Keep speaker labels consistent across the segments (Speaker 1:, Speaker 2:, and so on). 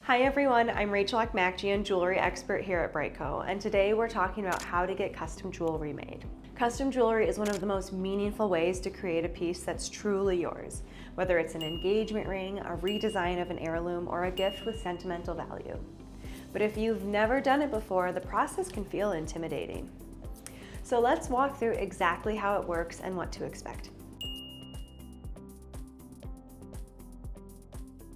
Speaker 1: Hi everyone, I'm Akmakjian, jewelry expert here at BriteCo, and today we're talking about how to get custom jewelry made. Custom jewelry is one of the most meaningful ways to create a piece that's truly yours, whether it's an engagement ring, a redesign of an heirloom, or a gift with sentimental value. But if you've never done it before, the process can feel intimidating. So let's walk through exactly how it works and what to expect.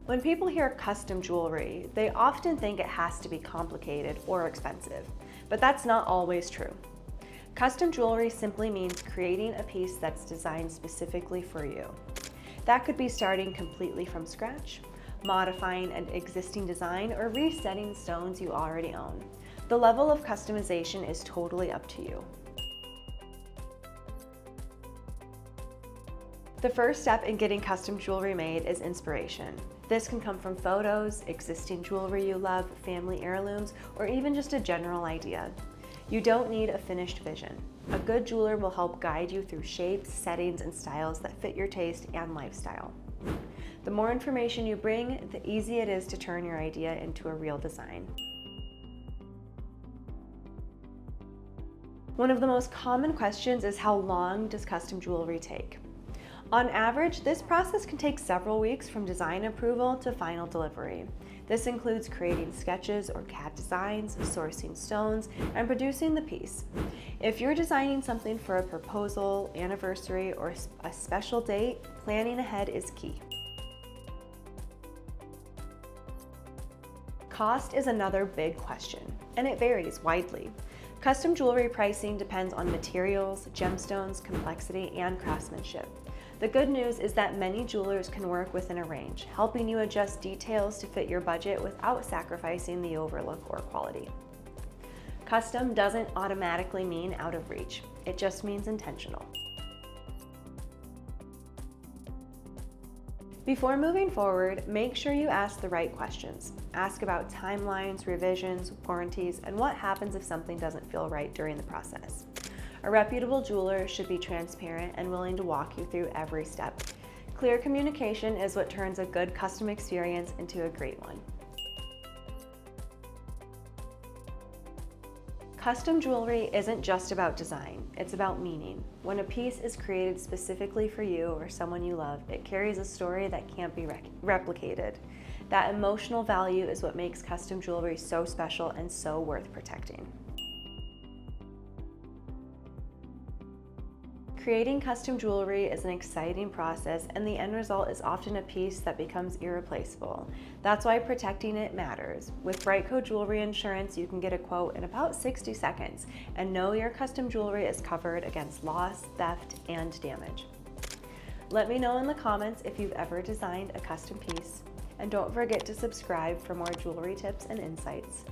Speaker 1: When people hear custom jewelry, they often think it has to be complicated or expensive, but that's not always true. Custom jewelry simply means creating a piece that's designed specifically for you. That could be starting completely from scratch, modifying an existing design, or resetting stones you already own. The level of customization is totally up to you. The first step in getting custom jewelry made is inspiration. This can come from photos, existing jewelry you love, family heirlooms, or even just a general idea. You don't need a finished vision. A good jeweler will help guide you through shapes, settings, and styles that fit your taste and lifestyle. The more information you bring, the easier it is to turn your idea into a real design. One of the most common questions is, how long does custom jewelry take? On average, this process can take several weeks from design approval to final delivery. This includes creating sketches or CAD designs, sourcing stones, and producing the piece. If you're designing something for a proposal, anniversary, or a special date, planning ahead is key. Cost is another big question, and it varies widely. Custom jewelry pricing depends on materials, gemstones, complexity, and craftsmanship. The good news is that many jewelers can work within a range, helping you adjust details to fit your budget without sacrificing the overlook or quality. Custom doesn't automatically mean out of reach. It just means intentional. Before moving forward, make sure you ask the right questions. Ask about timelines, revisions, warranties, and what happens if something doesn't feel right during the process. A reputable jeweler should be transparent and willing to walk you through every step. Clear communication is what turns a good custom experience into a great one. Custom jewelry isn't just about design, it's about meaning. When a piece is created specifically for you or someone you love, it carries a story that can't be replicated. That emotional value is what makes custom jewelry so special and so worth protecting. Creating custom jewelry is an exciting process, and the end result is often a piece that becomes irreplaceable. That's why protecting it matters. With BriteCo Jewelry Insurance, you can get a quote in about 60 seconds and know your custom jewelry is covered against loss, theft, and damage. Let me know in the comments if you've ever designed a custom piece, and don't forget to subscribe for more jewelry tips and insights.